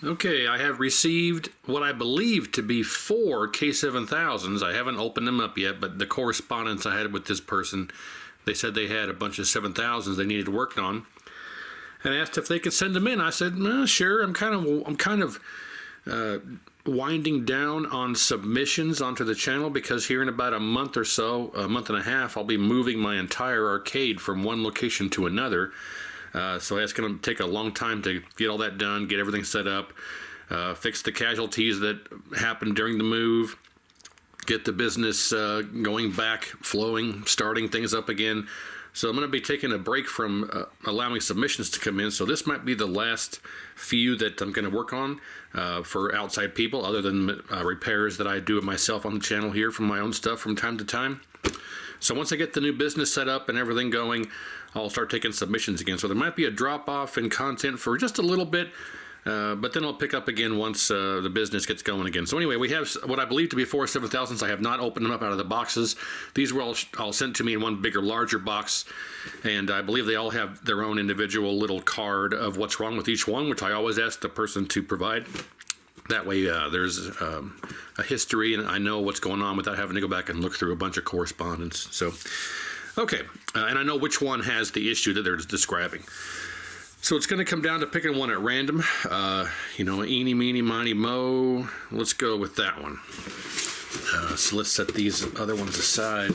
Okay, I have received what I believe to be 4 K7000s. I haven't opened them up yet, but the correspondence I had with this person, they said they had a bunch of 7000s they needed worked on, and asked if they could send them in. I said, sure. I'm kind of winding down on submissions onto the channel because here in about a month or so, a month and a half, I'll be moving my entire arcade from one location to another. So it's going to take a long time to get all that done, get everything set up, fix the casualties that happened during the move, get the business going back, flowing, starting things up again. So I'm going to be taking a break from allowing submissions to come in. So this might be the last few that I'm going to work on for outside people, other than repairs that I do myself on the channel here from my own stuff from time to time. So once I get the new business set up and everything going, I'll start taking submissions again. So there might be a drop off in content for just a little bit, but then I'll pick up again once the business gets going again. So anyway, we have what I believe to be 4 7000s. I have not opened them up out of the boxes. These were all sent to me in one bigger, larger box, and I believe they all have their own individual little card of what's wrong with each one, which I always ask the person to provide. That way there's a history and I know what's going on without having to go back and look through a bunch of correspondence. So, okay, and I know which one has the issue that they're describing. So it's going to come down to picking one at random. Eeny, meeny, miny, mo. Let's go with that one. So let's set these other ones aside.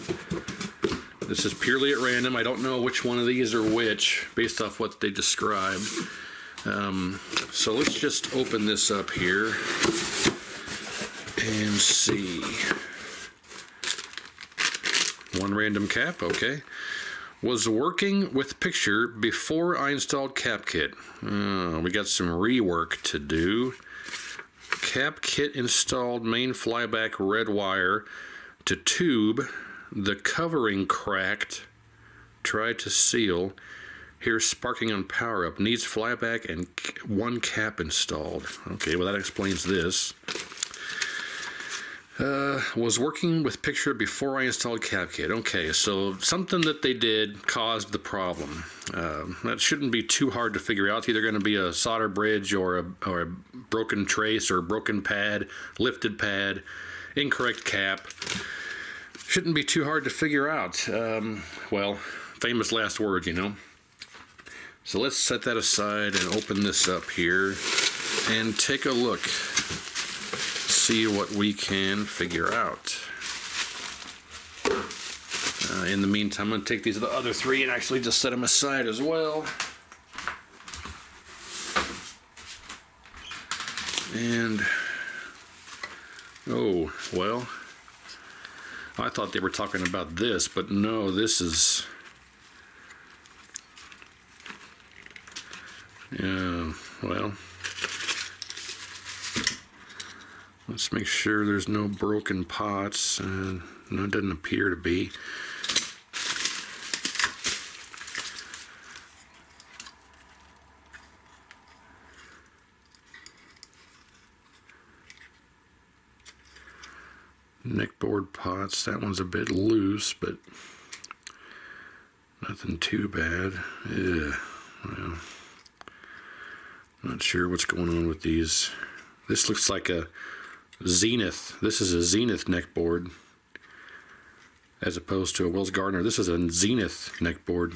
This is purely at random. I don't know which one of these are which based off what they described. So let's just open this up here and see. One random cap, okay. Was working with picture before I installed cap kit. We got some rework to do. Cap kit installed, main flyback red wire to tube. The covering cracked. Tried to seal. Here's sparking on power up. Needs flyback and one cap installed. Okay, well that explains this. Was working with picture before I installed cap kit. Okay, so something that they did caused the problem. That shouldn't be too hard to figure out. It's either going to be a solder bridge or a broken trace or broken pad, lifted pad, incorrect cap. Shouldn't be too hard to figure out. Well, famous last words, you know. So let's set that aside and open this up here and take a look. See what we can figure out. In the meantime, I'm going to take these other three and actually just set them aside as well. And, oh, well, I thought they were talking about this, but no, this is... Yeah, well, let's make sure there's no broken pots. No, it doesn't appear to be. Neckboard pots, that one's a bit loose, but nothing too bad. Yeah, well. Not sure what's going on with these. This looks like a Zenith. This is a Zenith neck board as opposed to a Wells Gardner. This is a Zenith neck board.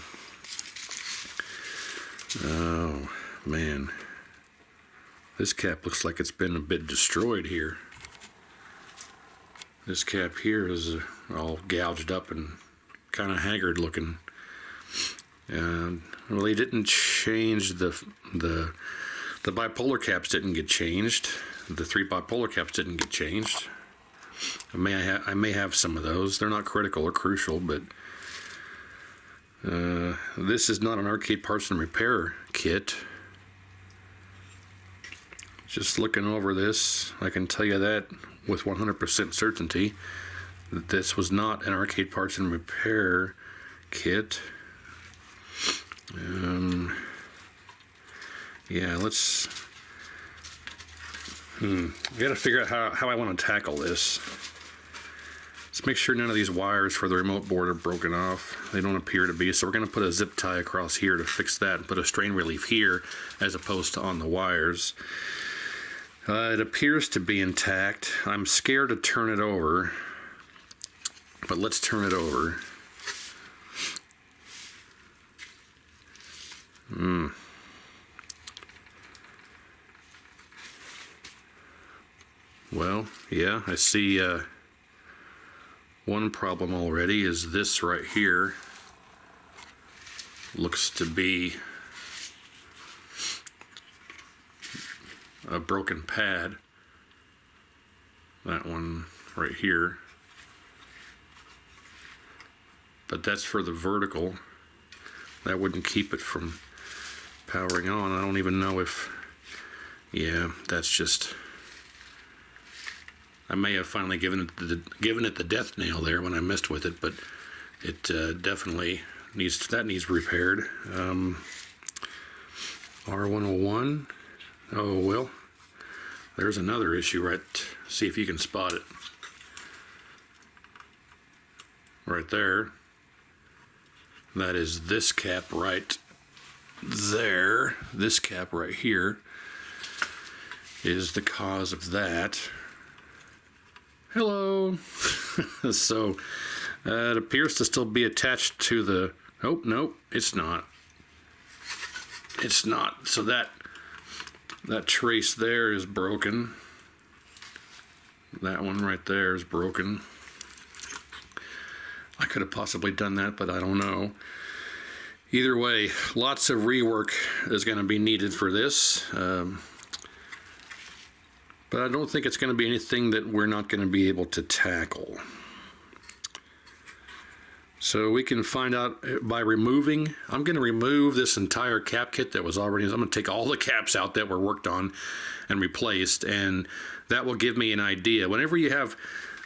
Oh, man. This cap looks like it's been a bit destroyed here. This cap here is all gouged up and kind of haggard looking. And well, they didn't change the bipolar caps didn't get changed. The 3 bipolar caps didn't get changed. I may have some of those. They're not critical or crucial, but this is not an arcade parts and repair kit. Just looking over this, I can tell you that with 100% certainty that this was not an arcade parts and repair kit. Yeah, let's I gotta figure out how I want to tackle this. Let's make sure none of these wires for the remote board are broken off. They don't appear to be, so we're going to put a zip tie across here to fix that and put a strain relief here as opposed to on the wires. It appears to be intact. I'm scared to turn it over, but let's turn it over. Well, yeah, I see one problem already is this right here. Looks to be a broken pad. That one right here. But that's for the vertical. That wouldn't keep it from powering on. I don't even know if, yeah, that's just, I may have finally given it the death nail there when I messed with it, but it definitely needs repaired. R101. Oh well, there's another issue right. See if you can spot it. Right there. That is this cap right there. This cap right here is the cause of that. Hello. So it appears to still be attached to the, oh no, it's not. It's not. So that trace there is broken. That one right there is broken. I could have possibly done that, but I don't know. Either way, lots of rework is going to be needed for this. But I don't think it's going to be anything that we're not going to be able to tackle. So we can find out by removing. I'm going to remove this entire cap kit that was already, I'm going to take all the caps out that were worked on and replaced, and that will give me an idea. Whenever you have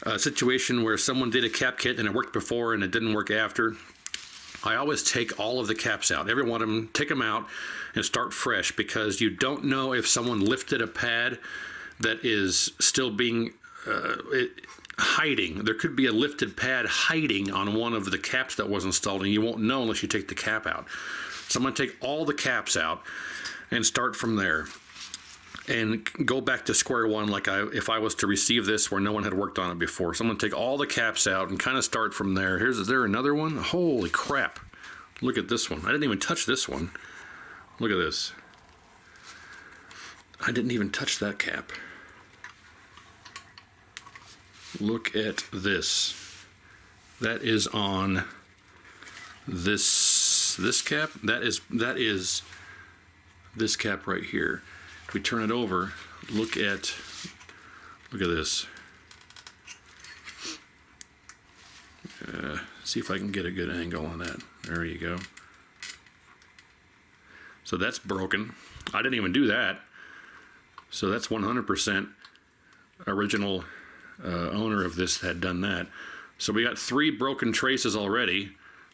a situation where someone did a cap kit and it worked before and it didn't work after, I always take all of the caps out, every one of them, take them out and start fresh, because you don't know if someone lifted a pad that is still being hiding. There could be a lifted pad hiding on one of the caps that was installed, and you won't know unless you take the cap out. So I'm going to take all the caps out and start from there and go back to square one, like if I was to receive this where no one had worked on it before. So I'm going to take all the caps out and kind of start from there. Is there another one? Holy crap. Look at this one. I didn't even touch this one. Look at this. I didn't even touch that cap. Look at this. That is on this cap. That is this cap right here. If we turn it over, look at this. See if I can get a good angle on that. There you go. So that's broken. I didn't even do that. So that's 100% original owner of this had done that. So we got 3 broken traces already,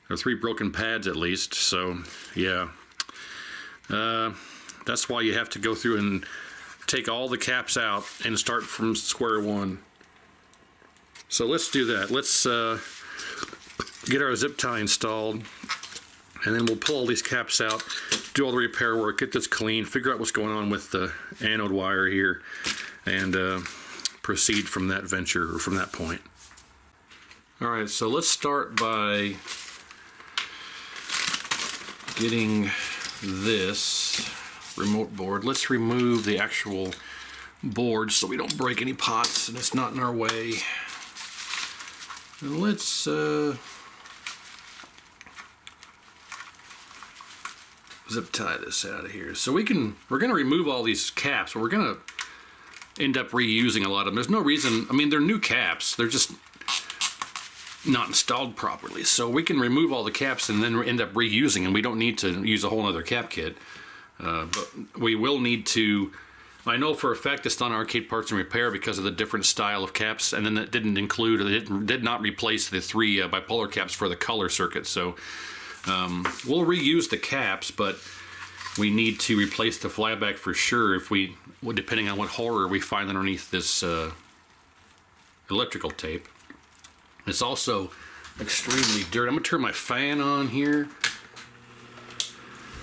or 3 broken pads at least. So yeah, that's why you have to go through and take all the caps out and start from square one. So let's do that. Let's get our zip tie installed, and then we'll pull all these caps out, do all the repair work, get this clean, figure out what's going on with the anode wire here, and proceed from that venture, or from that point. All right, so let's start by getting this remote board. Let's remove the actual board so we don't break any pots and it's not in our way. And let's zip tie this out of here. So we're going to remove all these caps, but we're going to end up reusing a lot of them. There's no reason, I mean, they're new caps, they're just not installed properly. So we can remove all the caps and then end up reusing, and we don't need to use a whole other cap kit. But we will need to, I know for a fact it's on Arcade Parts and Repair because of the different style of caps, and then it didn't include, it did not replace the 3 bipolar caps for the color circuit. So we'll reuse the caps, but we need to replace the flyback for sure, if we, depending on what horror we find underneath this electrical tape. It's also extremely dirty. I'm going to turn my fan on here,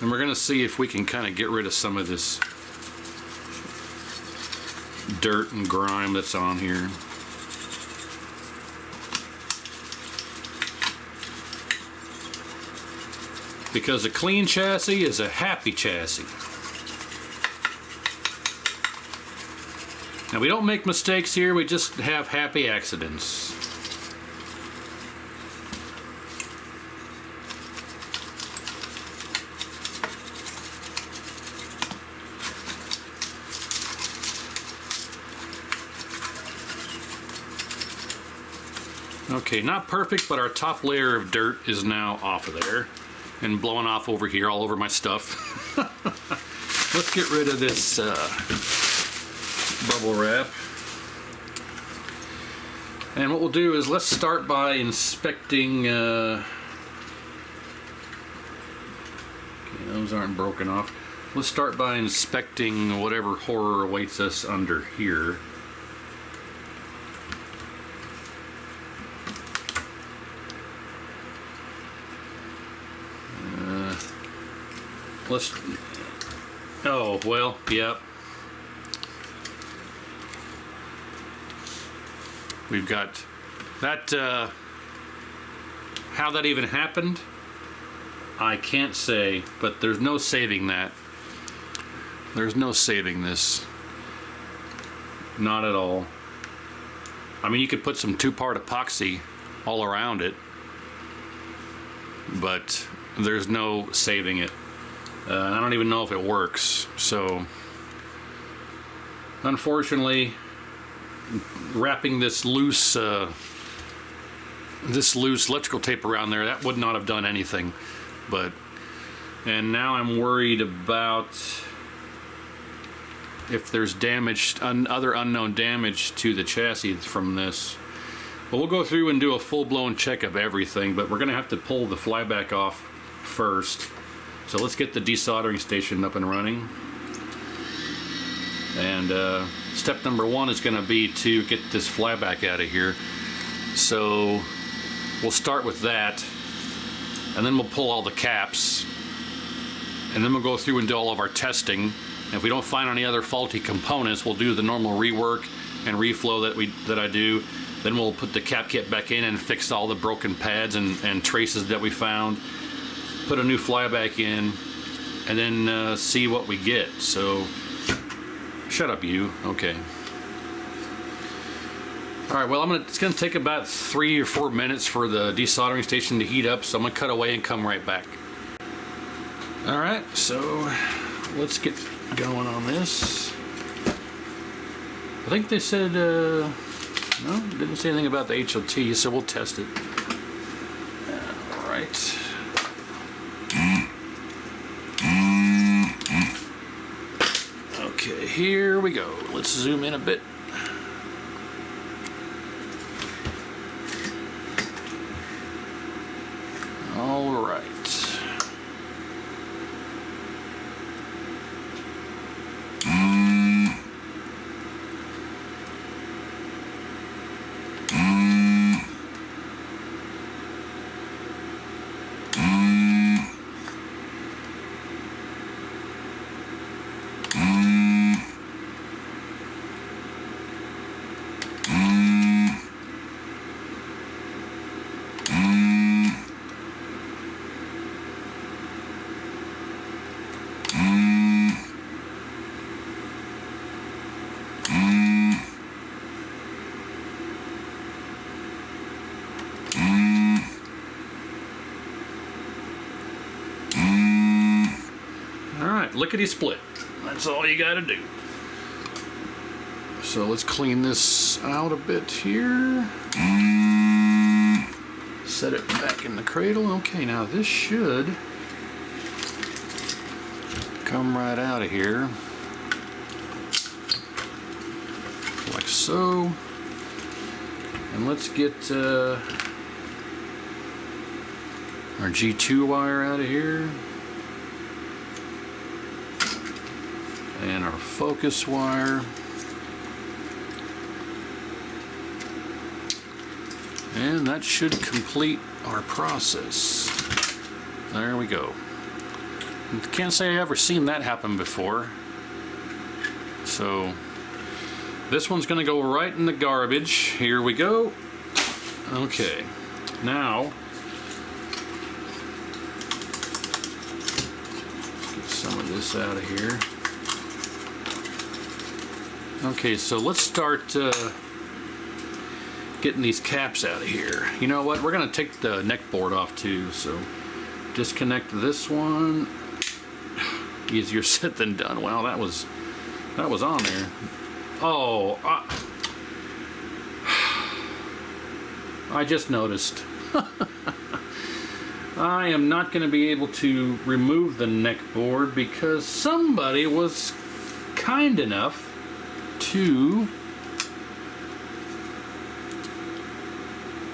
and we're going to see if we can kind of get rid of some of this dirt and grime that's on here. Because a clean chassis is a happy chassis. Now we don't make mistakes here, we just have happy accidents. Okay, not perfect, but our top layer of dirt is now off of there and blowing off over here all over my stuff. Let's get rid of this bubble wrap. And what we'll do is let's start by inspecting, okay, those aren't broken off. Let's start by inspecting whatever horror awaits us under here. Oh, well, yep. We've got that, how that even happened, I can't say, but there's no saving that. There's no saving this. Not at all. I mean, you could put some 2-part epoxy all around it, but there's no saving it. I don't even know if it works. So, unfortunately, wrapping this loose electrical tape around there, that would not have done anything. And now I'm worried about if there's damage, other unknown damage to the chassis from this. But we'll go through and do a full-blown check of everything, but we're going to have to pull the flyback off first. So let's get the desoldering station up and running. And step number 1 is going to be to get this flyback out of here. So we'll start with that, and then we'll pull all the caps, and then we'll go through and do all of our testing. And if we don't find any other faulty components, we'll do the normal rework and reflow that I do. Then we'll put the cap kit back in and fix all the broken pads and traces that we found. Put a new flyback in, and then see what we get. So, shut up, you. Okay. All right. Well, it's going to take about 3 or 4 minutes for the desoldering station to heat up. So I'm going to cut away and come right back. All right. So let's get going on this. I think they said no, didn't say anything about the HOT. So we'll test it. All right. Okay, here we go. Let's zoom in a bit. All right. Lickety split. That's all you gotta do. So let's clean this out a bit here. Set it back in the cradle. Okay, now this should come right out of here. Like so. And let's get our G2 wire out of here. And our focus wire. And that should complete our process. There we go. Can't say I've ever seen that happen before. So This one's going to go right in the garbage. Here we go. Okay, now let's get some of this out of here. Okay, so let's start getting these caps out of here. You know what? We're going to take the neck board off too. So disconnect this one. Easier said than done. Wow, that was on there. Oh, I just noticed. I am not going to be able to remove the neck board because somebody was kind enough to,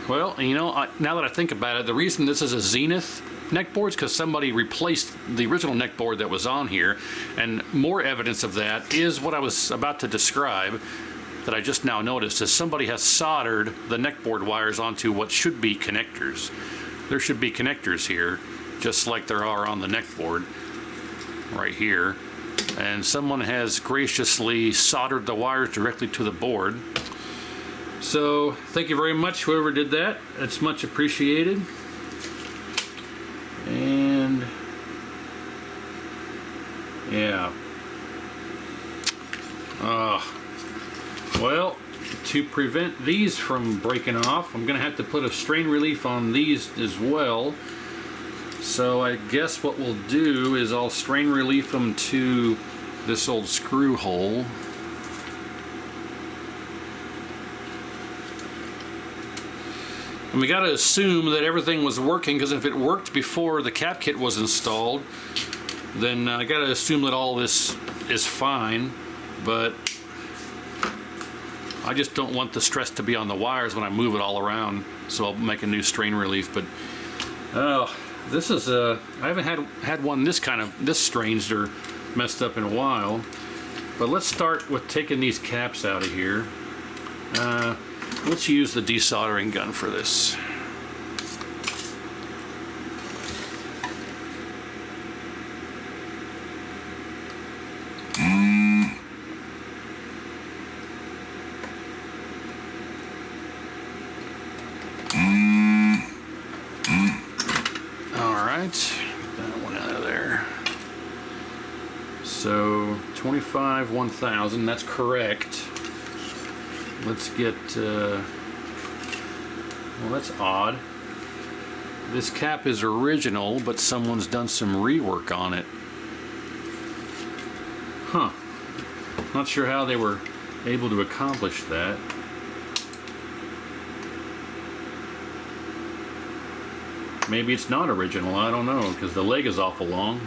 well, you know, now that I think about it, the reason this is a Zenith neck board is because somebody replaced the original neck board that was on here, and more evidence of that is what I was about to describe that I just now noticed is somebody has soldered the neck board wires onto what should be connectors. There should be connectors here, just like there are on the neck board right here. And someone has graciously soldered the wires directly to the board. So thank you very much, whoever did that. It's much appreciated. And yeah. Well, to prevent these from breaking off, I'm gonna have to put a strain relief on these as well. So I guess what we'll do is I'll strain relief them to this old screw hole. And we got to assume that everything was working, because if it worked before the cap kit was installed, then I got to assume that all this is fine. But I just don't want the stress to be on the wires when I move it all around, so I'll make a new strain relief. But oh, this is I haven't had one this strained or messed up in a while. But let's start with taking these caps out of here. Let's use the desoldering gun for this. That one out of there. So 25 1000, that's correct. Let's get well, that's odd. This cap is original, but someone's done some rework on it. Huh. Not sure how they were able to accomplish that. Maybe it's not original, I don't know, because the leg is awful long.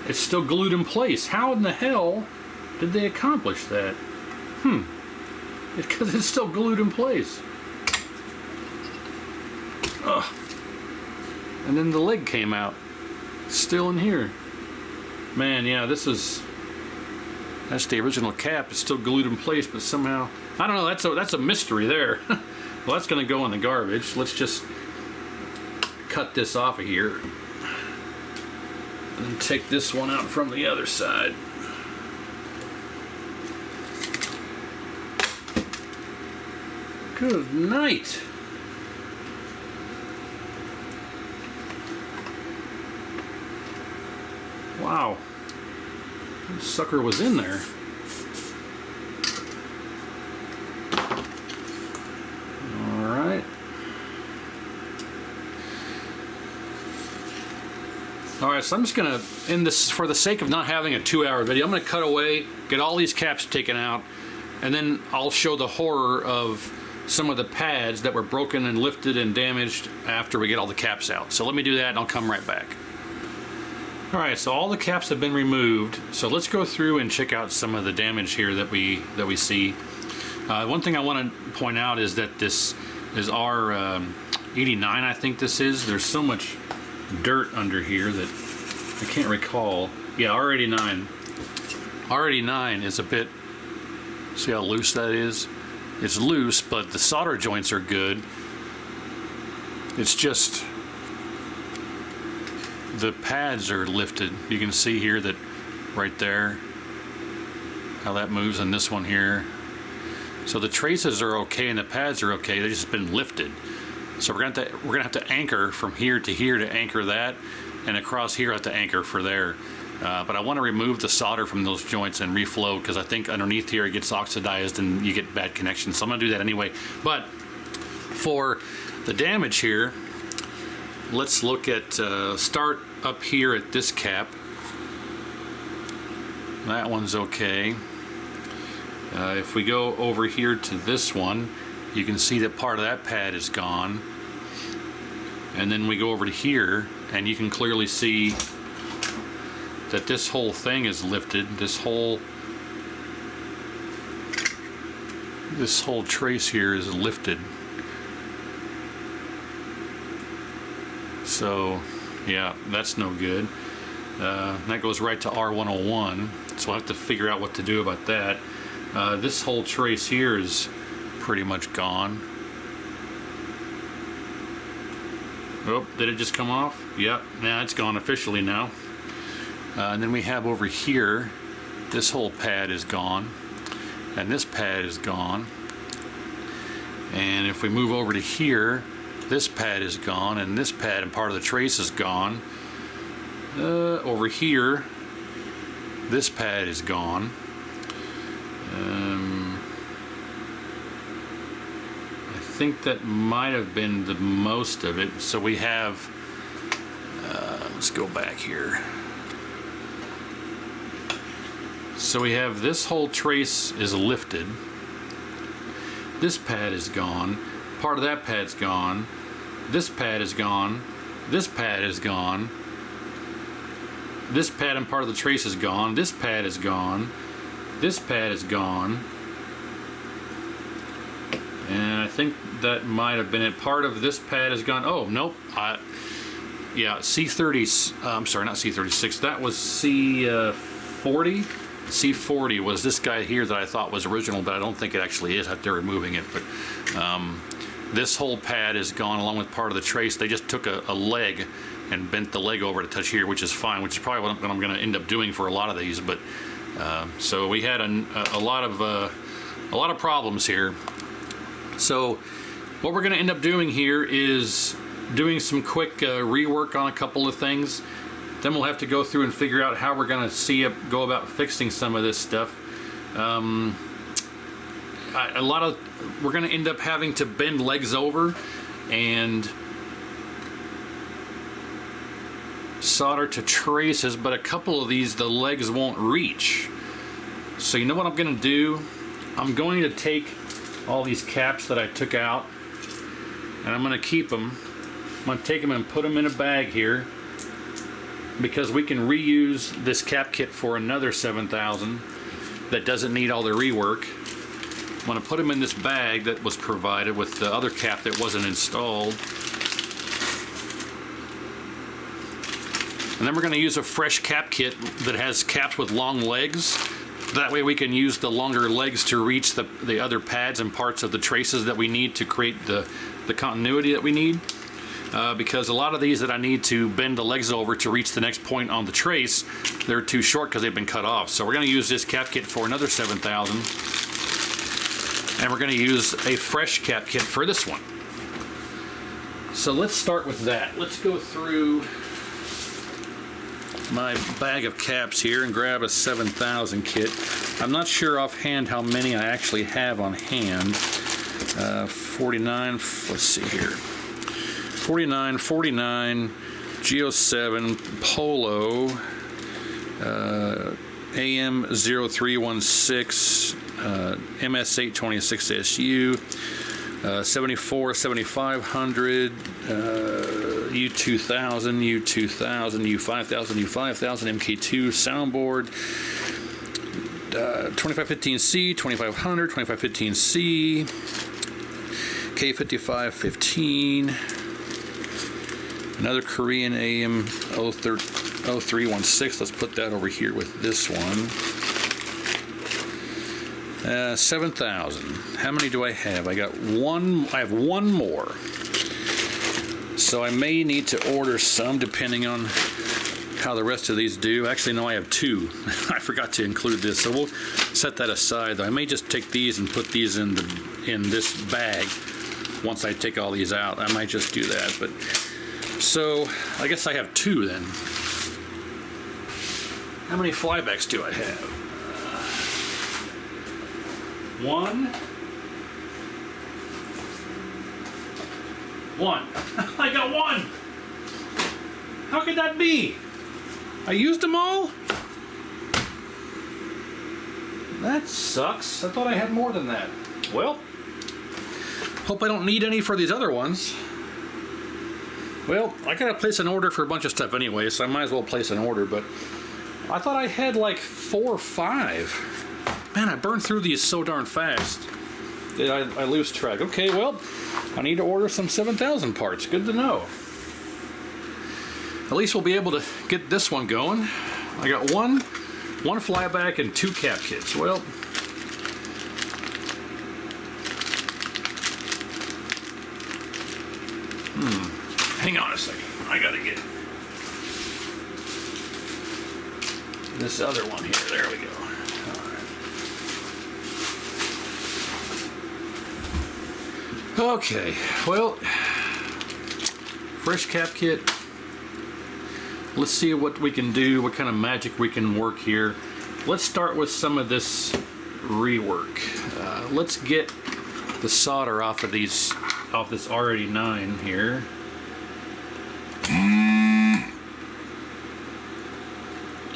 It's still glued in place. How in the hell did they accomplish that? Because it's still glued in place. Ugh. And then the leg came out. Still in here. Man, yeah, that's the original cap. It's still glued in place, but somehow, I don't know, that's a mystery there. Well, that's gonna go in the garbage. Let's just cut this off of here and take this one out from the other side. Good night. Wow. This sucker was in there. Alright. Alright, so I'm just going to, in this, for the sake of not having a 2-hour video, I'm going to cut away, get all these caps taken out, and then I'll show the horror of some of the pads that were broken and lifted and damaged after we get all the caps out. So let me do that and I'll come right back. Alright, so all the caps have been removed, so let's go through and check out some of the damage here that we see. One thing I want to point out is that this is R89, I think this is. There's so much dirt under here that I can't recall. Yeah, R89. R89 is a bit, see how loose that is? It's loose, but the solder joints are good. It's just, the pads are lifted. You can see here that right there, how that moves on this one here. So the traces are okay and the pads are okay. They've just been lifted. So we're gonna have to anchor from here to anchor that, and across here I have to anchor for there. But I want to remove the solder from those joints and reflow, because I think underneath here it gets oxidized and you get bad connections. So I'm gonna do that anyway. But for the damage here, let's look at start up here at this cap. That one's okay. If we go over here to this one, you can see that part of that pad is gone. And then we go over to here, and you can clearly see that this whole thing is lifted. This whole trace here is lifted. So yeah, that's no good. That goes right to R101, so I'll have to figure out what to do about that. This whole trace here is pretty much gone. Oh, did it just come off? Yep, yeah, it's gone officially now. And then we have over here, this whole pad is gone, and this pad is gone. And if we move over to here, this pad is gone, and this pad and part of the trace is gone. Over here, this pad is gone. I think that might have been the most of it. So we have, let's go back here. So we have this whole trace is lifted. This pad is gone. Part of that pad's gone. This pad is gone. This pad is gone. This pad and part of the trace is gone. This pad is gone. This pad is gone. And I think that might have been it. Part of this pad is gone. Oh, nope. Yeah, C30, I'm sorry, not C36. That was C40. C40 was this guy here that I thought was original, but I don't think it actually is. They're removing it. But this whole pad is gone along with part of the trace. They just took a leg and bent the leg over to touch here, which is fine, which is probably what I'm going to end up doing for a lot of these. But so we had a lot of problems here. So what we're going to end up doing here is doing some quick rework on a couple of things. Then we'll have to go through and figure out how we're going to go about fixing some of this stuff. We're going to end up having to bend legs over and solder to traces, but a couple of these the legs won't reach. So you know what I'm going to do? I'm going to take all these caps that I took out, and I'm going to keep them. I'm going to take them and put them in a bag here, because we can reuse this cap kit for another 7000 that doesn't need all the rework. I'm going to put them in this bag that was provided with the other cap that wasn't installed. And then we're going to use a fresh cap kit that has caps with long legs. That way we can use the longer legs to reach the other pads and parts of the traces that we need to create the continuity that we need. Because a lot of these that I need to bend the legs over to reach the next point on the trace, they're too short because they've been cut off. So we're going to use this cap kit for another 7000, and we're going to use a fresh cap kit for this one. So let's start with that. Let's go through my bag of caps here and grab a 7000 kit. I'm not sure offhand how many I actually have on hand. 49, let's see here. 49, Geo7, Polo, AM0316, MS826SU, 74, 7500, U2000, U5000, U5000, U5000, MK2 soundboard, 2515C, 2500, 2515C, K5515, another Korean AM 0316. Let's put that over here with this one. 7000. How many do I have? I have one more. So so I may need to order some depending on how the rest of these do. Actually, no, I have two. I forgot to include this, so we'll set that aside. I may just take these and put these in this bag once I take all these out. I might just do that, but so I guess I have two then. How many flybacks do I have? One. I got one. How could that be? I used them all? That sucks. I thought I had more than that. Well, hope I don't need any for these other ones. Well, I gotta place an order for a bunch of stuff anyway, so I might as well place an order, but I thought I had like 4 or 5. Man, I burned through these so darn fast. I lose track. Okay, well, I need to order some 7000 parts. Good to know. At least we'll be able to get this one going. I got one flyback and 2 cap kits. Well, hang on a second. I gotta get this other one here. There we go. All right. Okay. Well, fresh cap kit. Let's see what we can do, what kind of magic we can work here. Let's start with some of this rework. Let's get the solder off this RD9 here.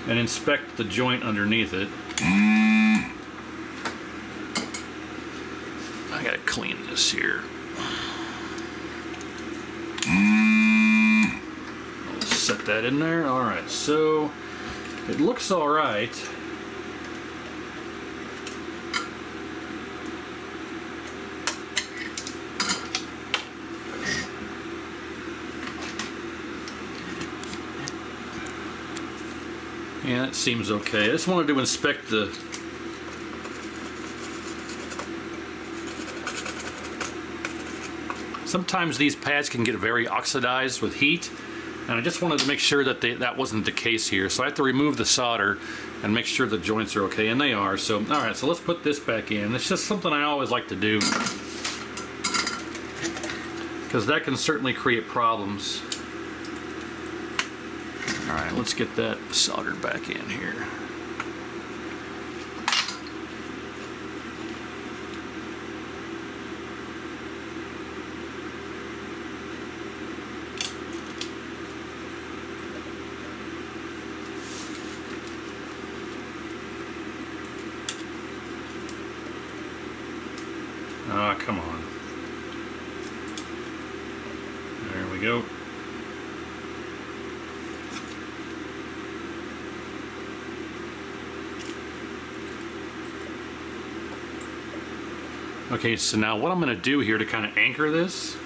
And inspect the joint underneath it. I gotta clean this here. Set that in there. All right, so it looks all right. Yeah, it seems okay. I just wanted to inspect the sometimes these pads can get very oxidized with heat. And I just wanted to make sure that that wasn't the case here. So I have to remove the solder and make sure the joints are okay, and they are. So, all right, so let's put this back in. It's just something I always like to do, because that can certainly create problems. All right, let's get that soldered back in here. Ah, come on. There we go. Okay, so now what I'm going to do here to kind of anchor this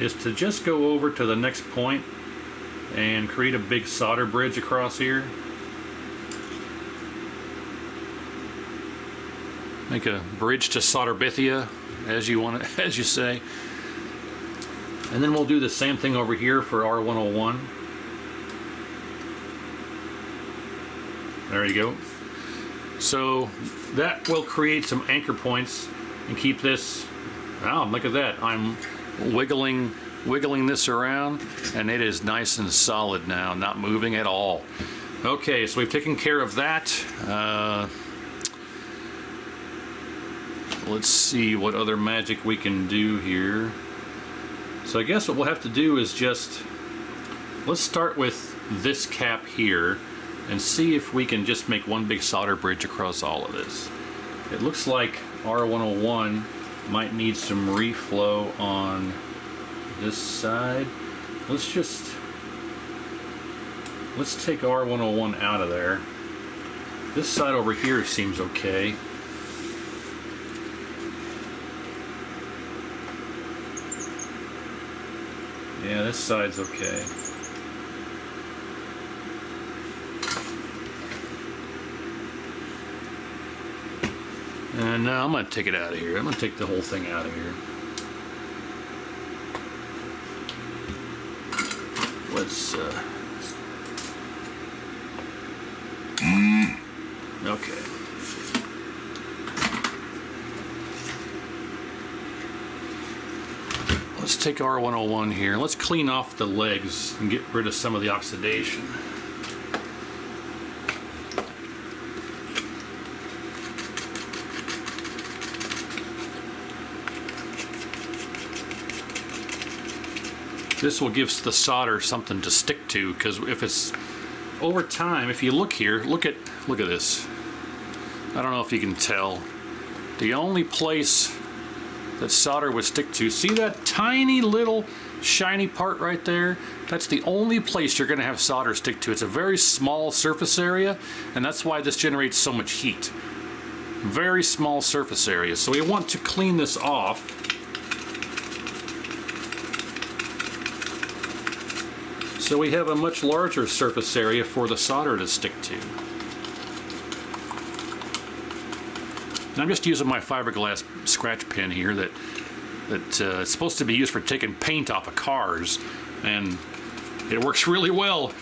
is to just go over to the next point and create a big solder bridge across here. Make a bridge to Solderbithia, as you want it, as you say. And then we'll do the same thing over here for R101. There you go. So that will create some anchor points and keep this. Oh, look at that. I'm wiggling this around, and it is nice and solid now, not moving at all. Okay, so we've taken care of that. Let's see what other magic we can do here. So I guess what we'll have to do is just, let's start with this cap here and see if we can just make one big solder bridge across all of this. It looks like R101 might need some reflow on this side. Let's take R101 out of there. This side over here seems okay. Yeah, this side's okay. And now I'm going to take it out of here. I'm going to take the whole thing out of here. let's okay. Let's take R101 here. Let's clean off the legs and get rid of some of the oxidation. This will give the solder something to stick to, because if it's over time, if you look here, look at this. I don't know if you can tell. The only place that solder would stick to, see that tiny little shiny part right there? That's the only place you're going to have solder stick to. It's a very small surface area, and that's why this generates so much heat. Very small surface area. So we want to clean this off. So we have a much larger surface area for the solder to stick to. And I'm just using my fiberglass scratch pen here that it's supposed to be used for taking paint off of cars, and it works really well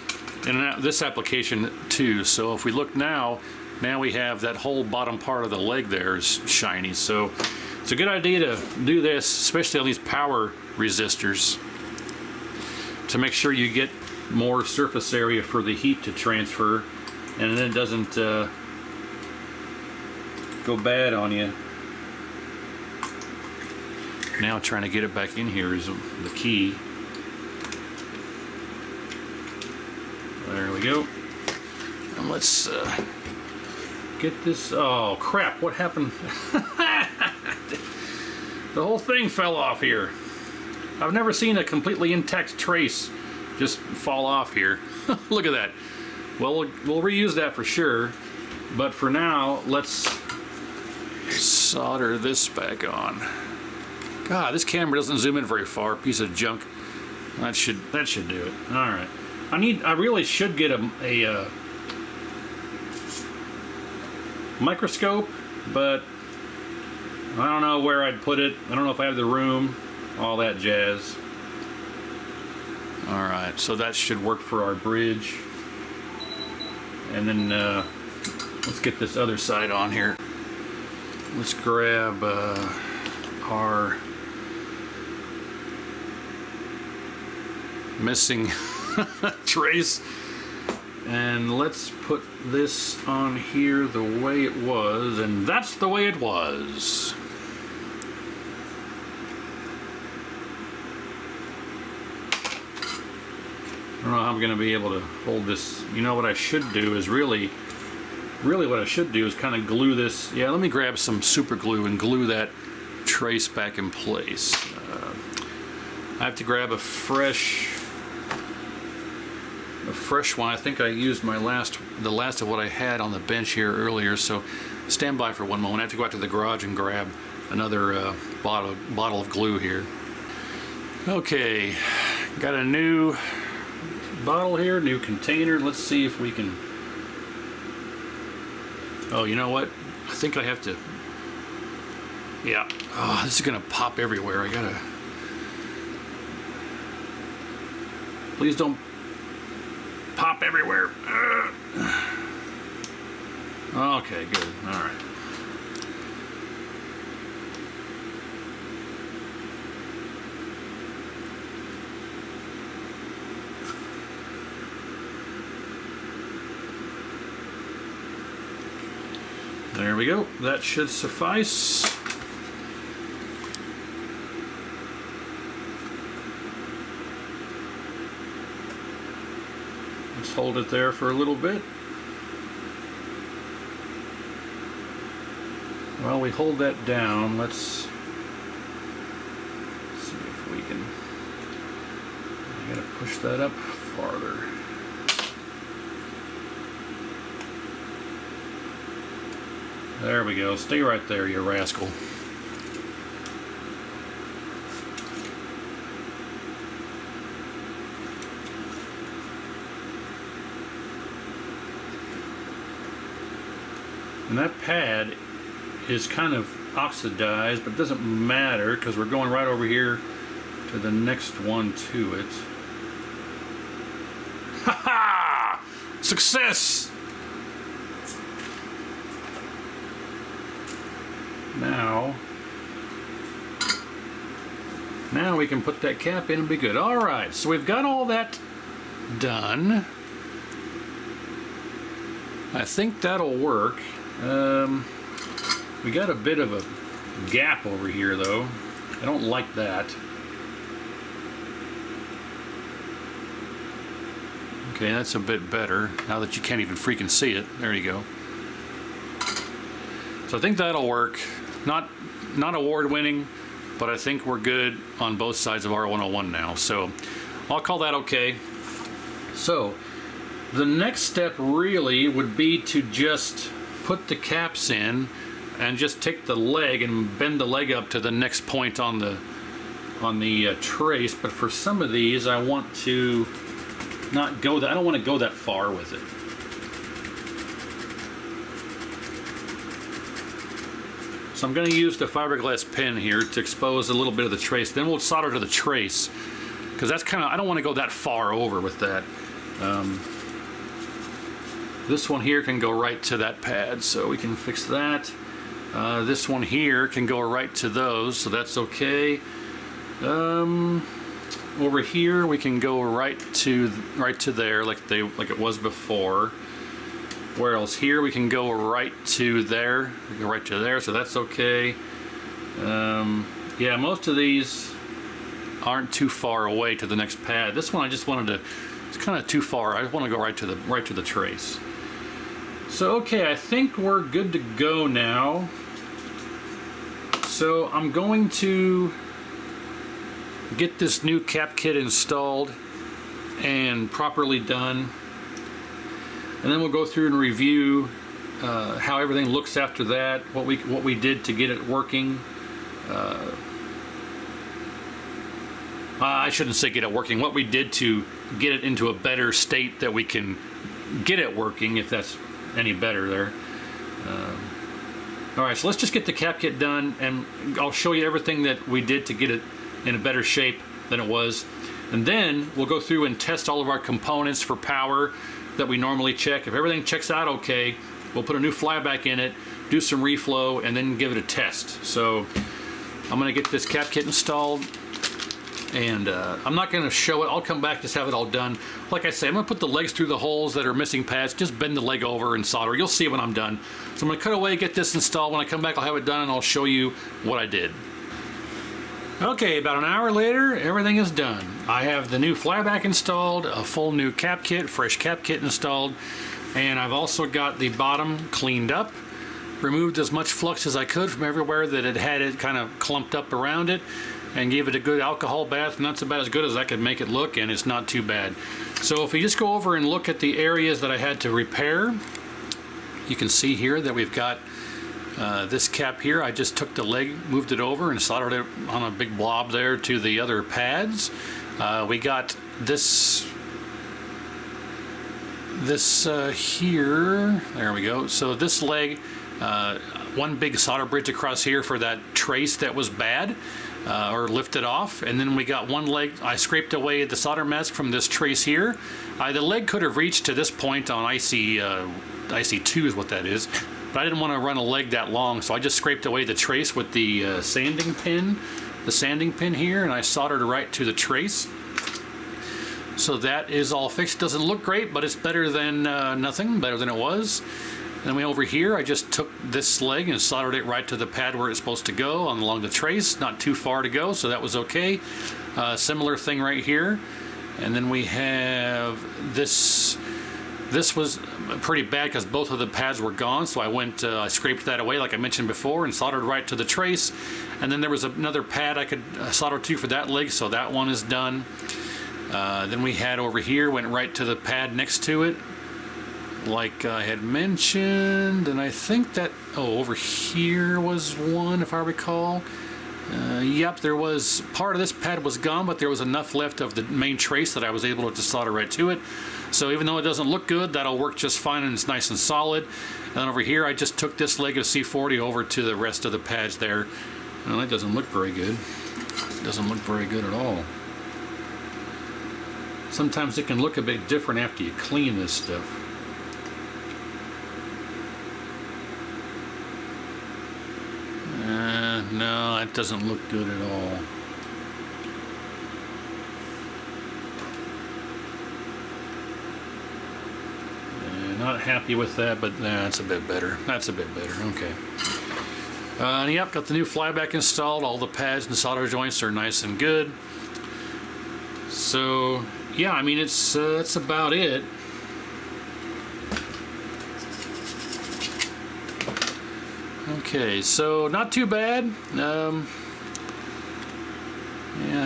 in this application too. So if we look now we have that whole bottom part of the leg there is shiny. So it's a good idea to do this, especially on these power resistors, to make sure you get more surface area for the heat to transfer, and then it doesn't go bad on you. Now trying to get it back in here is the key. There we go. And let's get this. Oh crap, what happened? The whole thing fell off here. I've never seen a completely intact trace just fall off here. Look at that. Well, we'll reuse that for sure, but for now let's solder this back on. God, this camera doesn't zoom in very far. Piece of junk. That should do it. All right. I really should get a microscope, but I don't know where I'd put it. I don't know if I have the room. All that jazz. All right, so that should work for our bridge. And then let's get this other side on here. Let's grab our missing trace, and let's put this on here the way it was, and that's the way it was. I don't know how I'm going to be able to hold this. You know what I should do is really what I should do is kind of glue this. Yeah, let me grab some super glue and glue that trace back in place. I have to grab a fresh one. I think I used the last of what I had on the bench here earlier, so stand by for one moment. I have to go out to the garage and grab another bottle of glue here. Okay, got a new bottle here, new container. Let's see if we can. Oh, you know what? I think I have to. Yeah. Oh, this is gonna pop everywhere. I gotta. Please don't pop everywhere. Okay, good. All right. There we go. That should suffice. Let's hold it there for a little bit. While we hold that down, let's see if we can. I gotta push that up farther. There we go. Stay right there, you rascal. And that pad is kind of oxidized, but it doesn't matter because we're going right over here to the next one to it. Success! Now we can put that cap in and be good. All right, so we've got all that done. I think that'll work. We got a bit of a gap over here though. I don't like that. Okay, that's a bit better now that you can't even freaking see it. There you go. So I think that'll work. Not award-winning, but I think we're good on both sides of R101 now. So I'll call that okay. So the next step really would be to just put the caps in and just take the leg and bend the leg up to the next point on the trace. But for some of these, I want to not go that. I don't want to go that far with it. So I'm going to use the fiberglass pin here to expose a little bit of the trace. Then we'll solder to the trace, because that's kind of, I don't want to go that far over with that. This one here can go right to that pad, so we can fix that. This one here can go right to those, so that's okay. Over here we can go right to there, like it was before. Where else? Here we can go right to there. We go right to there, so that's okay. Yeah, most of these aren't too far away to the next pad. This one I just wanted to. It's kind of too far. I just want to go right to the trace. So okay, I think we're good to go now. So I'm going to get this new cap kit installed and properly done. And then we'll go through and review how everything looks after that, what we did to get it working. I shouldn't say get it working, what we did to get it into a better state that we can get it working, if that's any better there. Alright, so let's just get the cap kit done, and I'll show you everything that we did to get it in a better shape than it was. And then we'll go through and test all of our components for power that we normally check. If everything checks out okay, we'll put a new flyback in it, do some reflow, and then give it a test. So I'm going to get this cap kit installed, and I'm not going to show it. I'll come back, just have it all done. Like I say, I'm going to put the legs through the holes that are missing pads, just bend the leg over and solder. You'll see when I'm done. So I'm going to cut away, get this installed. When I come back, I'll have it done, and I'll show you what I did. Okay, about an hour later, everything is done. I have the new flyback installed, a full new cap kit, fresh cap kit installed, and I've also got the bottom cleaned up, removed as much flux as I could from everywhere that it had it kind of clumped up around it, and gave it a good alcohol bath, and that's about as good as I could make it look, and it's not too bad. So if we just go over and look at the areas that I had to repair, you can see here that we've got this cap here. I just took the leg, moved it over, and soldered it on a big blob there to the other pads. We got this here. There we go. So this leg, one big solder bridge across here for that trace that was bad, or lifted off, and then we got one leg. I scraped away the solder mask from this trace here. The leg could have reached to this point on IC2 is what that is. But I didn't want to run a leg that long, so I just scraped away the trace with the sanding pin here, and I soldered it right to the trace. So that is all fixed. Doesn't look great, but it's better than nothing, better than it was. And then over here, I just took this leg and soldered it right to the pad where it's supposed to go along the trace, not too far to go, so that was okay. Similar thing right here. And then we have this. This was pretty bad because both of the pads were gone, so I scraped that away like I mentioned before and soldered right to the trace. And then there was another pad I could solder to for that leg, so that one is done. Then we had over here, went right to the pad next to it, like I had mentioned, and I think that, over here was one, if I recall. Yep, there was, part of this pad was gone, but there was enough left of the main trace that I was able to solder right to it. So even though it doesn't look good, that'll work just fine, and it's nice and solid. And then over here, I just took this leg of C40 over to the rest of the pads there. Well, that doesn't look very good. It doesn't look very good at all. Sometimes it can look a bit different after you clean this stuff. no, it doesn't look good at all. Not happy with that, but that's a bit better. That's a bit better. Okay. Yep, got the new flyback installed. All the pads and solder joints are nice and good. So yeah, I mean that's about it. Okay, so not too bad. Yeah,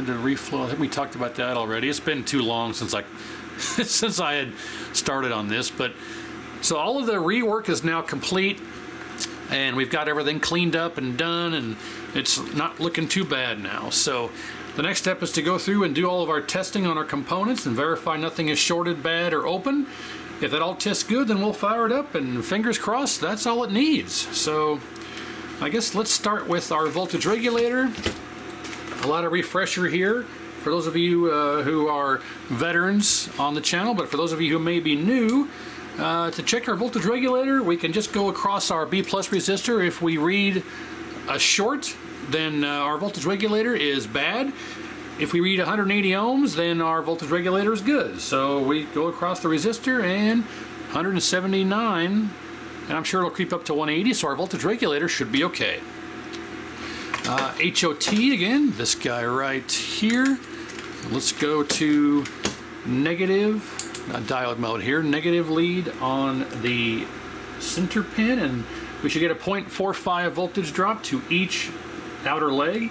the reflow. I think we talked about that already. It's been too long since since I had started on this, but so all of the rework is now complete, and we've got everything cleaned up and done, and it's not looking too bad now. So the next step is to go through and do all of our testing on our components and verify nothing is shorted, bad, or open. If that all tests good, then we'll fire it up, and fingers crossed, that's all it needs. So I guess let's start with our voltage regulator. A lot of refresher here for those of you who are veterans on the channel, but for those of you who may be new, to check our voltage regulator, we can just go across our B+ resistor. If we read a short, then our voltage regulator is bad. If we read 180 ohms, then our voltage regulator is good. So we go across the resistor, and 179, and I'm sure it'll creep up to 180, so our voltage regulator should be okay. HOT again, this guy right here. Let's go to negative, diode mode here, negative lead on the center pin, and we should get a 0.45 voltage drop to each outer leg.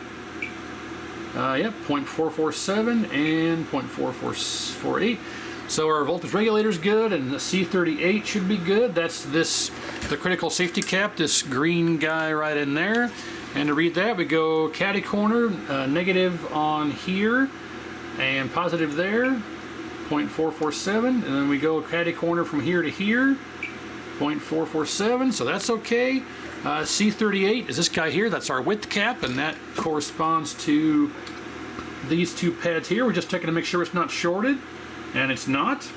Yep, 0.447 and 0.448. So our voltage regulator is good, and the C38 should be good. That's the critical safety cap, this green guy right in there. And to read that, we go caddy corner, negative on here, and positive there, 0.447, and then we go caddy corner from here to here, 0.447, so that's okay. C38 is this guy here, that's our width cap, and that corresponds to these two pads here. We're just checking to make sure it's not shorted, and it's not.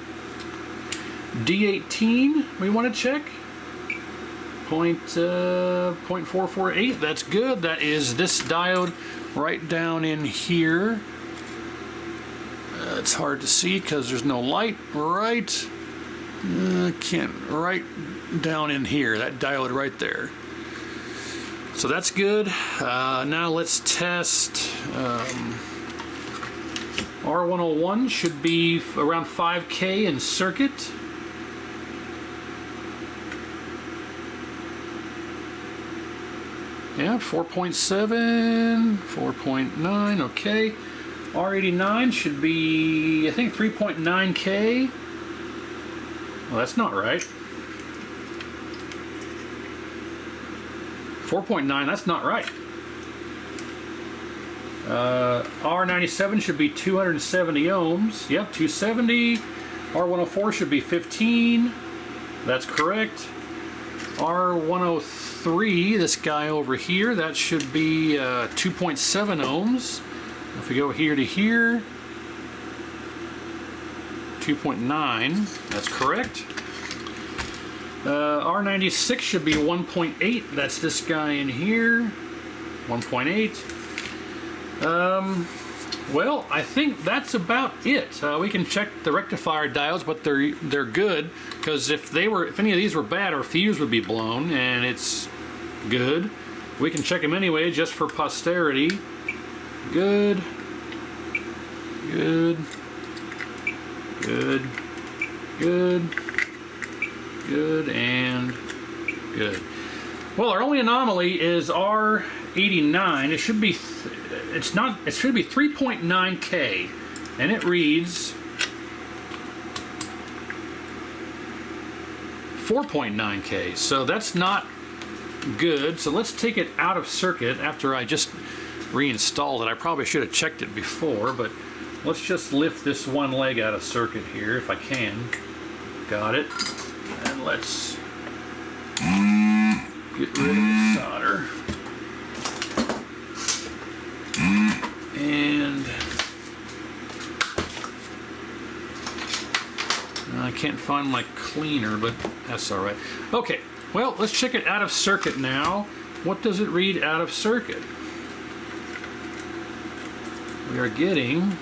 D18 we want to check. 0.448, that's good. That is this diode right down in here. It's hard to see because there's no light. Right down in here, that diode right there. So that's good. Now let's test R101. Should be around 5K in circuit. Yeah, 4.7, 4.9, okay. R89 should be, I think, 3.9K. Well, that's not right. 4.9, that's not right. R97 should be 270 ohms. Yep, 270. R104 should be 15. That's correct. R103, this guy over here, that should be 2.7 ohms. If we go here to here, 2.9, that's correct. R96 should be 1.8, that's this guy in here, 1.8. Well, I think that's about it. We can check the rectifier diodes, but they're good, because if any of these were bad, our fuse would be blown, and it's good. We can check them anyway, just for posterity. Good, good, good, good, good, and good. Well, our only anomaly is R89. It should be. It's not. It should be 3.9K, and it reads 4.9K. So that's not good. So let's take it out of circuit after I just reinstalled it. I probably should have checked it before, but let's just lift this one leg out of circuit here if I can. Got it. And let's get rid of the solder. And I can't find my cleaner, but that's all right. Okay, well, let's check it out of circuit now. What does it read out of circuit? we are getting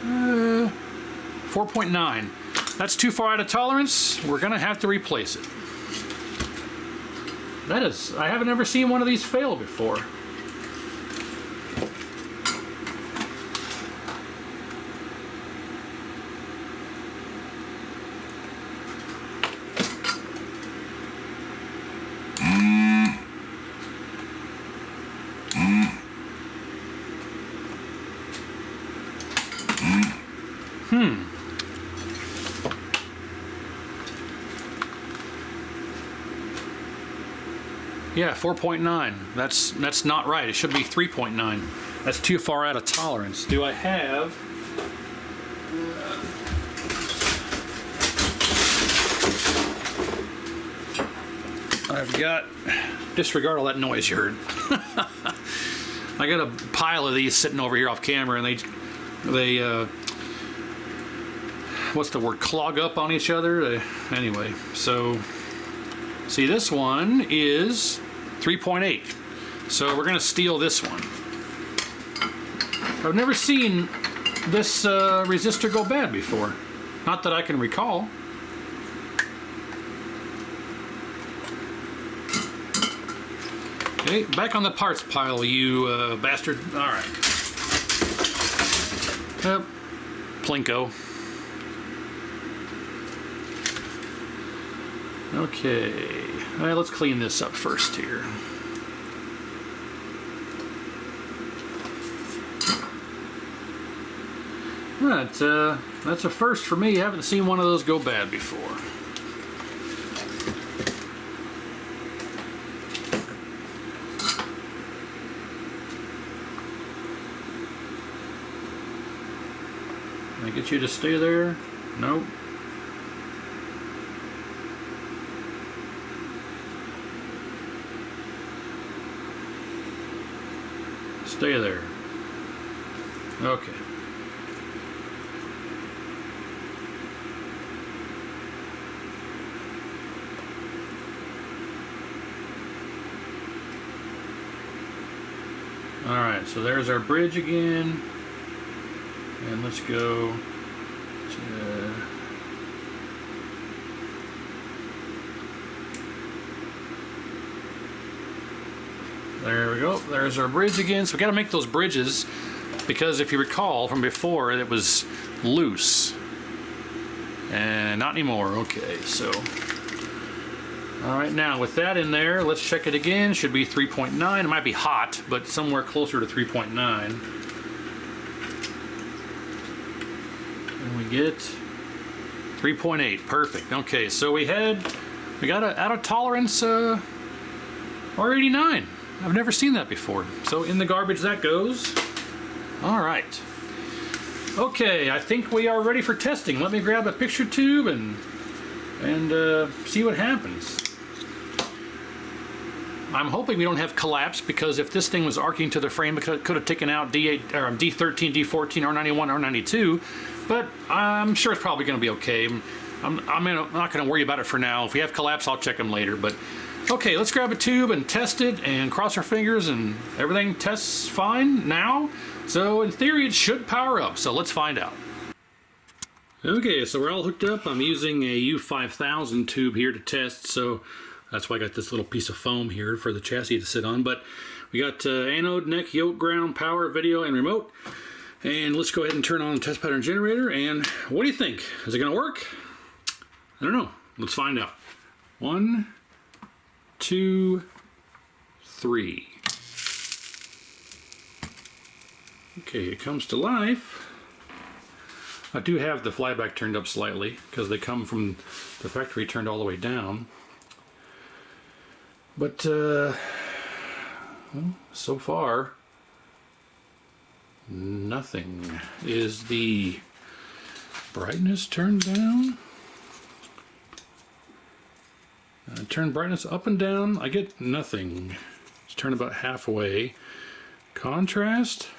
4.9. That's too far out of tolerance. We're gonna have to replace it. That is, I haven't ever seen one of these fail before. Yeah, 4.9. That's not right. It should be 3.9. That's too far out of tolerance. Do I have... I've got... Disregard all that noise you heard. I got a pile of these sitting over here off camera, and they what's the word? Clog up on each other. Anyway, so see, this one is 3.8. So we're gonna steal this one. I've never seen this resistor go bad before. Not that I can recall. Okay, back on the parts pile, you bastard. All right. Yep. Plinko. Okay. All right, let's clean this up first here. Right, that's a first for me. I haven't seen one of those go bad before. Can I get you to stay there? Nope. Stay there. Okay. All right, so there's our bridge again. And let's go to... There we go. There's our bridge again. So we got to make those bridges because if you recall from before, it was loose. And not anymore. Okay, so... All right, now with that in there, let's check it again. Should be 3.9. It might be hot, but somewhere closer to 3.9. And we get 3.8. Perfect. Okay, so we got a out of tolerance R89. I've never seen that before. So in the garbage that goes. All right. Okay, I think we are ready for testing. Let me grab a picture tube and see what happens. I'm hoping we don't have collapse, because if this thing was arcing to the frame, it could have taken out D8, or D13, D14, R91, R92, but I'm sure it's probably going to be okay. I'm not going to worry about it for now. If we have collapse, I'll check them later. But okay, let's grab a tube and test it and cross our fingers, and everything tests fine now. So in theory, it should power up. So let's find out. Okay, so we're all hooked up. I'm using a U5000 tube here to test, so that's why I got this little piece of foam here for the chassis to sit on. But we got anode, neck, yoke, ground, power, video, and remote. And let's go ahead and turn on the test pattern generator. And what do you think? Is it going to work? I don't know. Let's find out. 1, 2, 3. Okay, it comes to life. I do have the flyback turned up slightly because they come from the factory turned all the way down. But well, so far, nothing. Is the brightness turned down? Turn brightness up and down. I get nothing. It's turned about halfway. Contrast.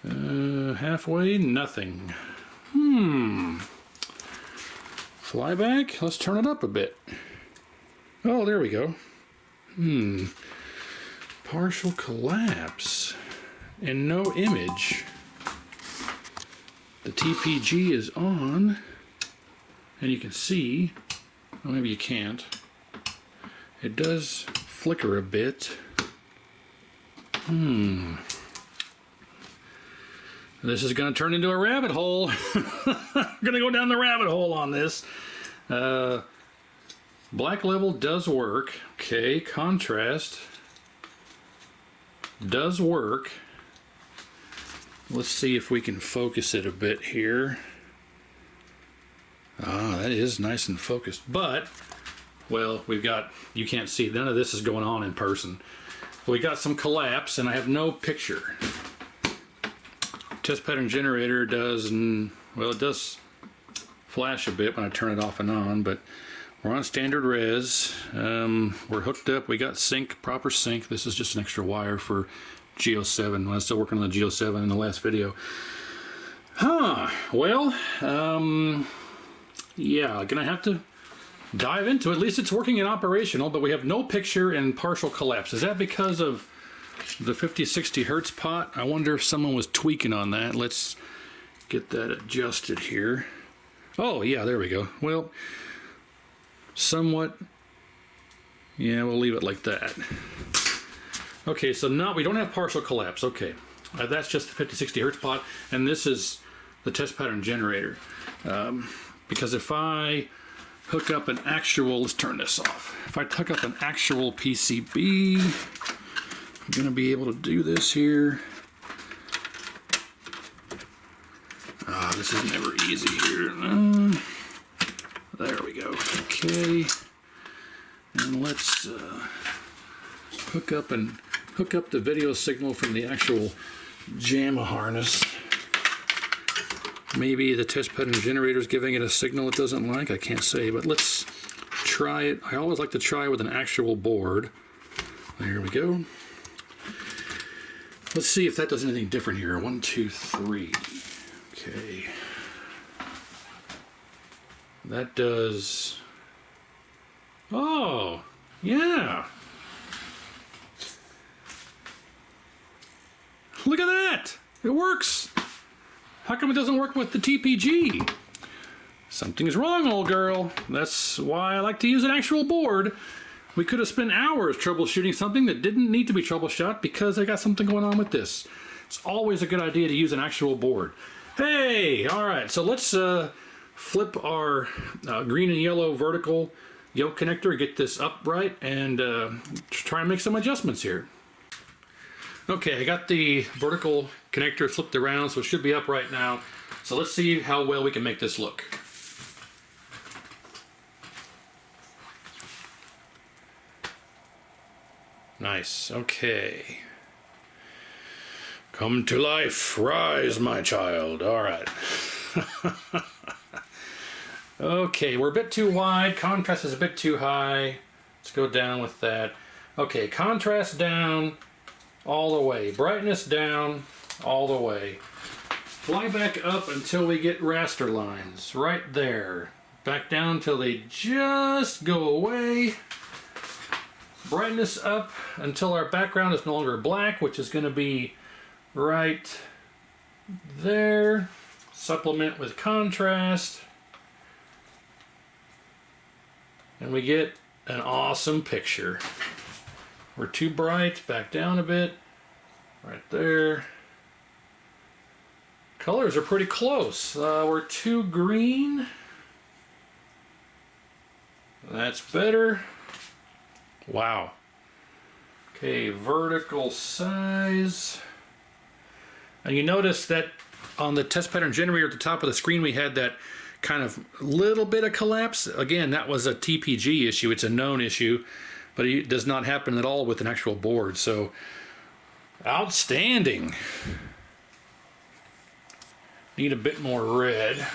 Halfway, nothing. Flyback. Let's turn it up a bit. Oh, there we go. Partial collapse and no image. The TPG is on, and you can see, well, maybe you can't. It does flicker a bit. This is going to turn into a rabbit hole. I'm going to go down the rabbit hole on this. Black level does work. Okay, contrast does work. Let's see if we can focus it a bit here. Ah, that is nice and focused. But, well, we've got, you can't see, none of this is going on in person. We got some collapse, and I have no picture. Test pattern generator does, well, it does flash a bit when I turn it off and on, but we're on standard res. We're hooked up. We got sync, proper sync. This is just an extra wire for G07. I was still working on the G07 in the last video. Well, yeah, gonna have to dive into it. At least it's working and operational, but we have no picture and partial collapse. Is that because of the 50-60 hertz pot? I wonder if someone was tweaking on that. Let's get that adjusted here. Oh, yeah, there we go. Well, somewhat, yeah, we'll leave it like that. Okay, so now we don't have partial collapse. Okay, that's just the 50-60 hertz pot, and this is the test pattern generator. Because if I hook up an actual, let's turn this off. If I hook up an actual PCB, I'm gonna be able to do this here. This is never easy here. There we go. Okay, and let's hook up the video signal from the actual JAMA harness. Maybe the test pattern generator is giving it a signal it doesn't like. I can't say, but let's try it. I always like to try with an actual board. There we go. Let's see if that does anything different here. 1, 2, 3. Okay. That does. Oh, yeah. Look at that. It works. How come it doesn't work with the TPG? Something's wrong, old girl. That's why I like to use an actual board. We could have spent hours troubleshooting something that didn't need to be troubleshot because I got something going on with this. It's always a good idea to use an actual board. Hey, all right, so let's flip our green and yellow vertical yoke connector, get this upright, and try and make some adjustments here. Okay, I got the vertical connector flipped around, so it should be upright now. So let's see how well we can make this look. Nice, okay. Come to life, rise, my child. All right. Okay, we're a bit too wide. Contrast is a bit too high. Let's go down with that. Okay, contrast down all the way. Brightness down all the way. Fly back up until we get raster lines. Right there. Back down until they just go away. Brightness up until our background is no longer black, which is going to be right there. Supplement with contrast. And we get an awesome picture. We're too bright, back down a bit. Right there. Colors are pretty close. We're too green. That's better. Wow. Okay, vertical size. And you notice that on the test pattern generator at the top of the screen we had that kind of little bit of collapse. Again, that was a TPG issue. It's a known issue, but it does not happen at all with an actual board. So, outstanding. Need a bit more red.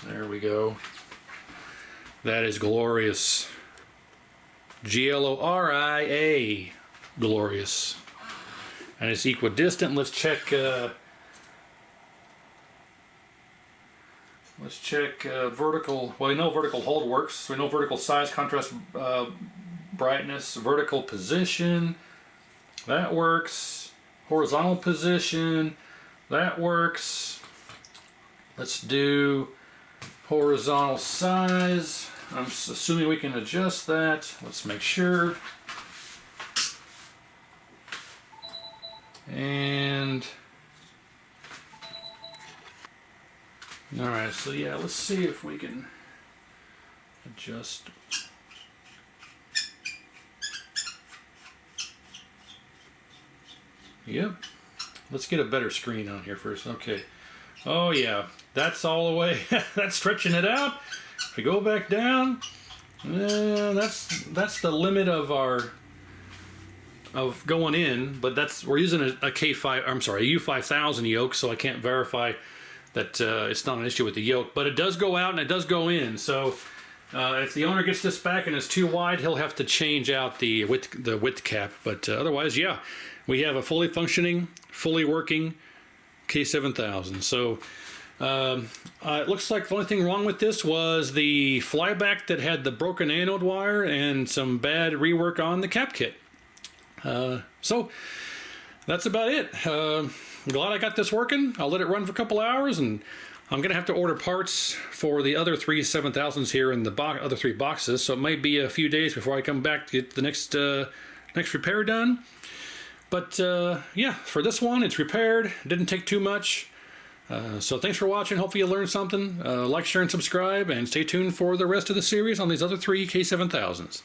There we go. That is glorious. Gloria. Glorious. And it's equidistant. Let's check vertical. Well, we know vertical hold works. We know vertical size, contrast, brightness, vertical position, that works. Horizontal position, that works. Let's do horizontal size. I'm assuming we can adjust that. Let's make sure. And all right, so yeah, let's see if we can adjust. Yep. Let's get a better screen on here first. Okay. Oh yeah, that's all the way. That's stretching it out. If we go back down, that's the limit of our going in. But we're using a K5. I'm sorry, a U5000 yoke, so I can't verify that it's not an issue with the yoke. But it does go out and it does go in. So if the owner gets this back and it's too wide, he'll have to change out the width cap. But otherwise, yeah, we have a fully functioning, fully working K7000. So it looks like the only thing wrong with this was the flyback that had the broken anode wire and some bad rework on the cap kit. So that's about it. I'm glad I got this working. I'll let it run for a couple hours, and I'm gonna have to order parts for the other three 7000s here in the other three boxes. So it might be a few days before I come back to get the next repair done. But yeah, for this one, it's repaired. Didn't take too much. So thanks for watching. Hopefully you learned something. Like, share, and subscribe, and stay tuned for the rest of the series on these other three K7000s.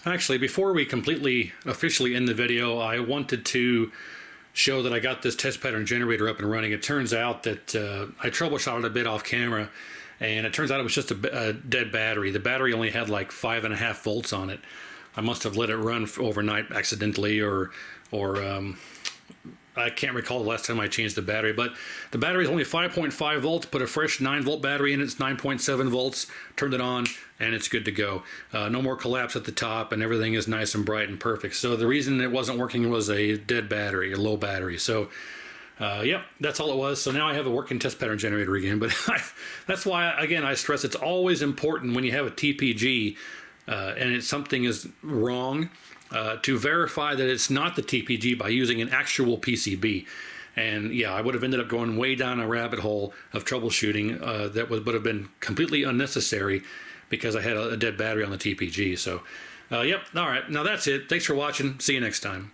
Actually, before we completely officially end the video, I wanted to show that I got this test pattern generator up and running. It turns out that I troubleshot a bit off camera, and it turns out it was just a dead battery. The battery only had like 5.5 volts on it. I must have let it run overnight accidentally, or I can't recall the last time I changed the battery, but the battery is only 5.5 volts. Put a fresh 9-volt battery in, it's 9.7 volts, turned it on, and it's good to go. No more collapse at the top, and everything is nice and bright and perfect. So the reason it wasn't working was a dead battery, a low battery. So yep, that's all it was. So now I have a working test pattern generator again, but that's why, again, I stress it's always important when you have a TPG and something is wrong, to verify that it's not the TPG by using an actual PCB. And yeah, I would have ended up going way down a rabbit hole of troubleshooting that would have been completely unnecessary because I had a dead battery on the TPG. So yep, all right, now that's it. Thanks for watching. See you next time.